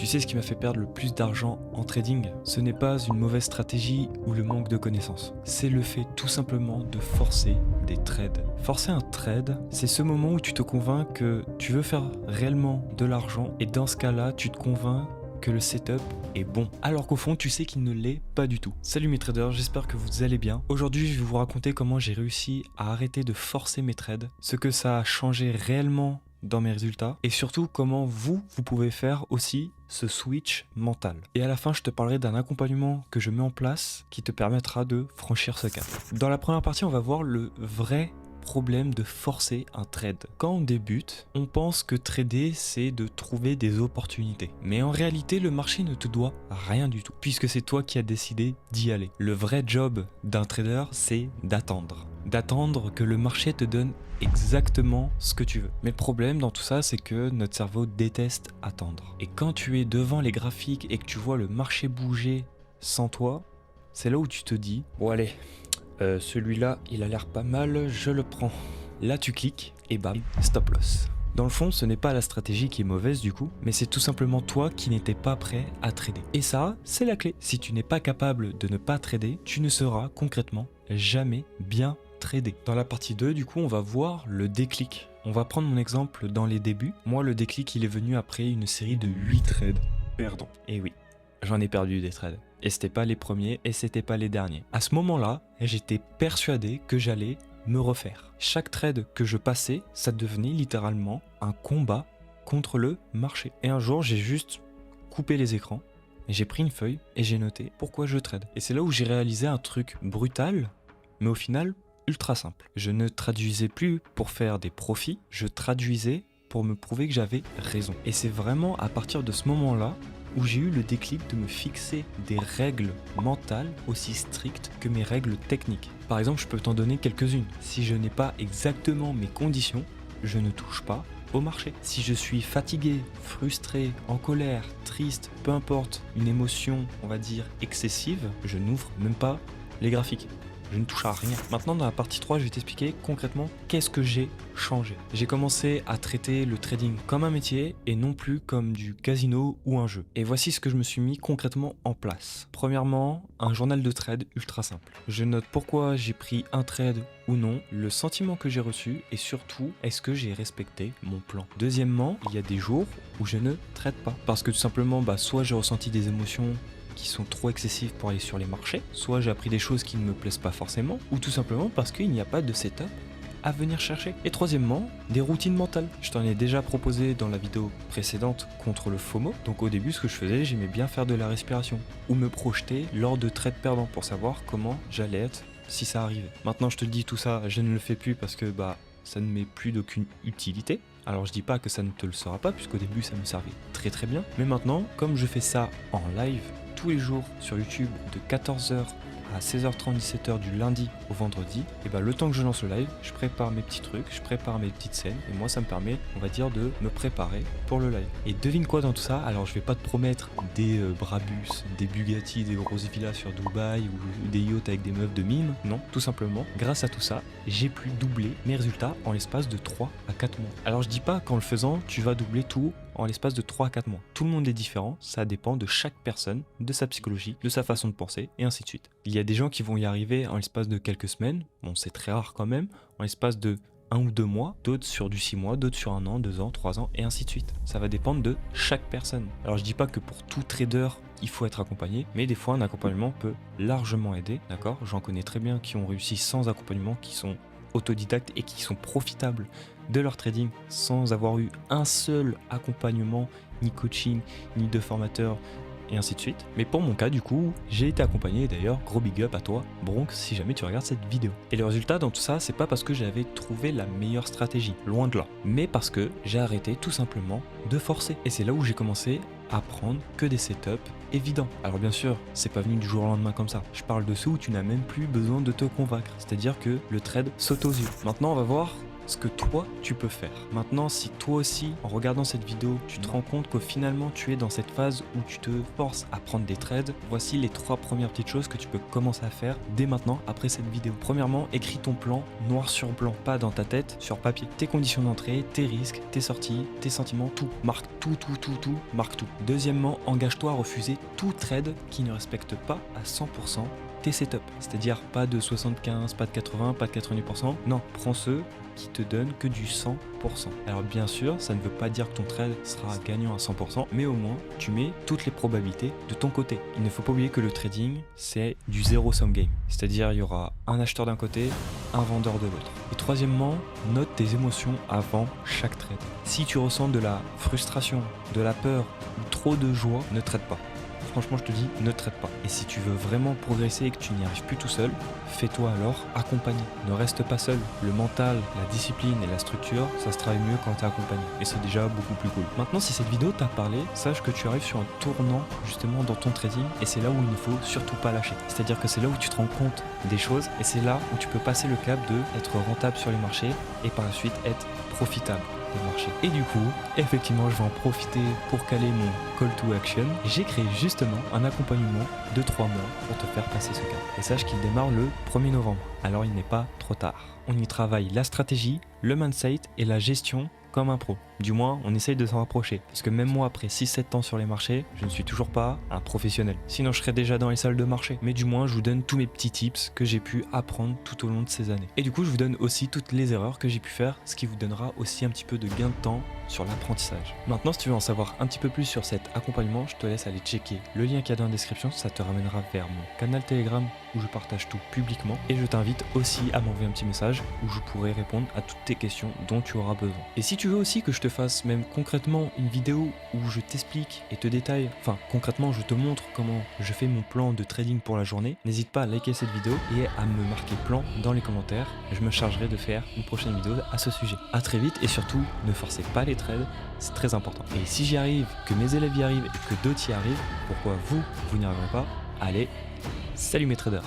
Tu sais ce qui m'a fait perdre le plus d'argent en trading? Ce n'est pas une mauvaise stratégie ou le manque de connaissances. C'est le fait tout simplement de forcer des trades. Forcer un trade, c'est ce moment où tu te convaincs que tu veux faire réellement de l'argent et dans ce cas-là, tu te convaincs que le setup est bon, alors qu'au fond tu sais qu'il ne l'est pas du tout. Salut mes traders, j'espère que vous allez bien. Aujourd'hui je vais vous raconter comment j'ai réussi à arrêter de forcer mes trades, ce que ça a changé réellement dans mes résultats et surtout comment vous pouvez faire aussi ce switch mental. Et à la fin je te parlerai d'un accompagnement que je mets en place qui te permettra de franchir ce cap. Dans la première partie on va voir le vrai problème de forcer un trade. Quand on débute, on pense que trader c'est de trouver des opportunités. Mais en réalité, le marché ne te doit rien du tout, puisque c'est toi qui as décidé d'y aller. Le vrai job d'un trader, c'est d'attendre. D'attendre que le marché te donne exactement ce que tu veux. Mais le problème dans tout ça, c'est que notre cerveau déteste attendre. Et quand tu es devant les graphiques et que tu vois le marché bouger sans toi, c'est là où tu te dis, bon allez, celui-là, il a l'air pas mal, je le prends. Là, tu cliques et bam, stop loss. Dans le fond, ce n'est pas la stratégie qui est mauvaise du coup, mais c'est tout simplement toi qui n'étais pas prêt à trader. Et ça, c'est la clé. Si tu n'es pas capable de ne pas trader, tu ne seras concrètement jamais bien tradé. Dans la partie 2, du coup, on va voir le déclic. On va prendre mon exemple dans les débuts. Moi, le déclic, il est venu après une série de 8 trades perdants. Et oui, j'en ai perdu des trades. Et c'était pas les premiers et c'était pas les derniers. À ce moment-là, j'étais persuadé que j'allais me refaire. Chaque trade que je passais, ça devenait littéralement un combat contre le marché. Et un jour, j'ai juste coupé les écrans et j'ai pris une feuille et j'ai noté pourquoi je trade. Et c'est là où j'ai réalisé un truc brutal, mais au final ultra simple. Je ne traduisais plus pour faire des profits, je traduisais pour me prouver que j'avais raison. Et c'est vraiment à partir de ce moment-là où j'ai eu le déclic de me fixer des règles mentales aussi strictes que mes règles techniques. Par exemple, je peux t'en donner quelques-unes. Si je n'ai pas exactement mes conditions, je ne touche pas au marché. Si je suis fatigué, frustré, en colère, triste, peu importe, une émotion, on va dire, excessive, je n'ouvre même pas les graphiques. Je ne touche à rien. Maintenant, dans la partie 3, je vais t'expliquer concrètement qu'est-ce que j'ai changé. J'ai commencé à traiter le trading comme un métier et non plus comme du casino ou un jeu. Et voici ce que je me suis mis concrètement en place. Premièrement, un journal de trade ultra simple. Je note pourquoi j'ai pris un trade ou non, le sentiment que j'ai reçu et surtout, est-ce que j'ai respecté mon plan. Deuxièmement, il y a des jours où je ne trade pas. Parce que tout simplement, soit j'ai ressenti des émotions qui sont trop excessives pour aller sur les marchés, soit j'ai appris des choses qui ne me plaisent pas forcément, ou tout simplement parce qu'il n'y a pas de setup à venir chercher. Et troisièmement, des routines mentales. Je t'en ai déjà proposé dans la vidéo précédente contre le FOMO. Donc au début, ce que je faisais, j'aimais bien faire de la respiration ou me projeter lors de trades perdants pour savoir comment j'allais être si ça arrivait. Maintenant, je te le dis, tout ça, je ne le fais plus parce que ça ne m'est plus d'aucune utilité. Alors je dis pas que ça ne te le sera pas, puisqu'au début ça me servait très bien. Mais maintenant, comme je fais ça en live tous les jours sur YouTube de 14h à 16h30, 17h du lundi au vendredi, et le temps que je lance le live, je prépare mes petits trucs, je prépare mes petites scènes, et moi ça me permet, on va dire, de me préparer pour le live. Et devine quoi dans tout ça? Alors je vais pas te promettre des Brabus, des Bugatti, des grosses villas sur Dubaï ou des yachts avec des meufs de mime, non, tout simplement, grâce à tout ça, j'ai pu doubler mes résultats en l'espace de 3 à 4 mois. Alors je dis pas qu'en le faisant, tu vas doubler tout en l'espace de 3 à 4 mois. Tout le monde est différent, ça dépend de chaque personne, de sa psychologie, de sa façon de penser, et ainsi de suite. Il y a des gens qui vont y arriver en l'espace de quelques semaines, bon c'est très rare quand même, en l'espace de 1 ou 2 mois, d'autres sur du 6 mois, d'autres sur 1 an, 2 ans, 3 ans, et ainsi de suite. Ça va dépendre de chaque personne. Alors je dis pas que pour tout trader, il faut être accompagné, mais des fois un accompagnement peut largement aider, d'accord? J'en connais très bien qui ont réussi sans accompagnement, qui sont autodidactes et qui sont profitables de leur trading sans avoir eu un seul accompagnement, ni coaching, ni de formateur, et ainsi de suite. Mais pour mon cas, du coup, j'ai été accompagné, d'ailleurs, gros big up à toi, Bronx, si jamais tu regardes cette vidéo. Et le résultat dans tout ça, c'est pas parce que j'avais trouvé la meilleure stratégie, loin de là, mais parce que j'ai arrêté tout simplement de forcer. Et c'est là où j'ai commencé à prendre que des setups évidents. Alors bien sûr, c'est pas venu du jour au lendemain comme ça. Je parle de ceux où tu n'as même plus besoin de te convaincre, c'est-à-dire que le trade saute aux yeux. Maintenant, on va voir ce que toi tu peux faire. Maintenant, si toi aussi, en regardant cette vidéo, tu te rends compte que finalement tu es dans cette phase où tu te forces à prendre des trades, voici les 3 premières petites choses que tu peux commencer à faire dès maintenant après cette vidéo. Premièrement, écris ton plan noir sur blanc, pas dans ta tête, sur papier. Tes conditions d'entrée, tes risques, tes sorties, tes sentiments, tout. Marque tout, marque tout. Deuxièmement, engage-toi à refuser tout trade qui ne respecte pas à 100% tes setups. C'est-à-dire pas de 75, pas de 80, pas de 90%. Non, prends ceux qui te donnent que du 100%. Alors bien sûr, ça ne veut pas dire que ton trade sera gagnant à 100%, mais au moins, tu mets toutes les probabilités de ton côté. Il ne faut pas oublier que le trading, c'est du zero-sum game. C'est-à-dire, il y aura un acheteur d'un côté, un vendeur de l'autre. Et troisièmement, note tes émotions avant chaque trade. Si tu ressens de la frustration, de la peur ou trop de joie, ne trade pas. Franchement, je te dis, ne trade pas. Et si tu veux vraiment progresser et que tu n'y arrives plus tout seul, fais-toi alors accompagner. Ne reste pas seul. Le mental, la discipline et la structure, ça se travaille mieux quand tu es accompagné. Et c'est déjà beaucoup plus cool. Maintenant, si cette vidéo t'a parlé, sache que tu arrives sur un tournant justement dans ton trading et c'est là où il ne faut surtout pas lâcher. C'est-à-dire que c'est là où tu te rends compte des choses et c'est là où tu peux passer le cap de être rentable sur les marchés et par la suite être profitable. Marché. Et du coup, effectivement, je vais en profiter pour caler mon call to action. J'ai créé justement un accompagnement de 3 mois pour te faire passer ce cap. Et sache qu'il démarre le 1er novembre. Alors il n'est pas trop tard. On y travaille la stratégie, le mindset et la gestion comme un pro. Du moins, on essaye de s'en rapprocher. Parce que même moi, après 6-7 ans sur les marchés, je ne suis toujours pas un professionnel. Sinon, je serais déjà dans les salles de marché. Mais du moins, je vous donne tous mes petits tips que j'ai pu apprendre tout au long de ces années. Et du coup, je vous donne aussi toutes les erreurs que j'ai pu faire, ce qui vous donnera aussi un petit peu de gain de temps sur l'apprentissage. Maintenant, si tu veux en savoir un petit peu plus sur cet accompagnement, je te laisse aller checker le lien qu'il y a dans la description. Ça te ramènera vers mon canal Telegram où je partage tout publiquement. Et je t'invite aussi à m'envoyer un petit message où je pourrai répondre à toutes tes questions dont tu auras besoin. Et si tu veux aussi que je te fasse même concrètement une vidéo où je t'explique et te détaille, enfin concrètement je te montre comment je fais mon plan de trading pour la journée, n'hésite pas à liker cette vidéo et à me marquer plan dans les commentaires. Je me chargerai de faire une prochaine vidéo à ce sujet. À très vite et surtout ne forcez pas les trades, c'est très important. Et si j'y arrive, que mes élèves y arrivent et que d'autres y arrivent, pourquoi vous n'y arriverez pas? Allez, salut mes traders!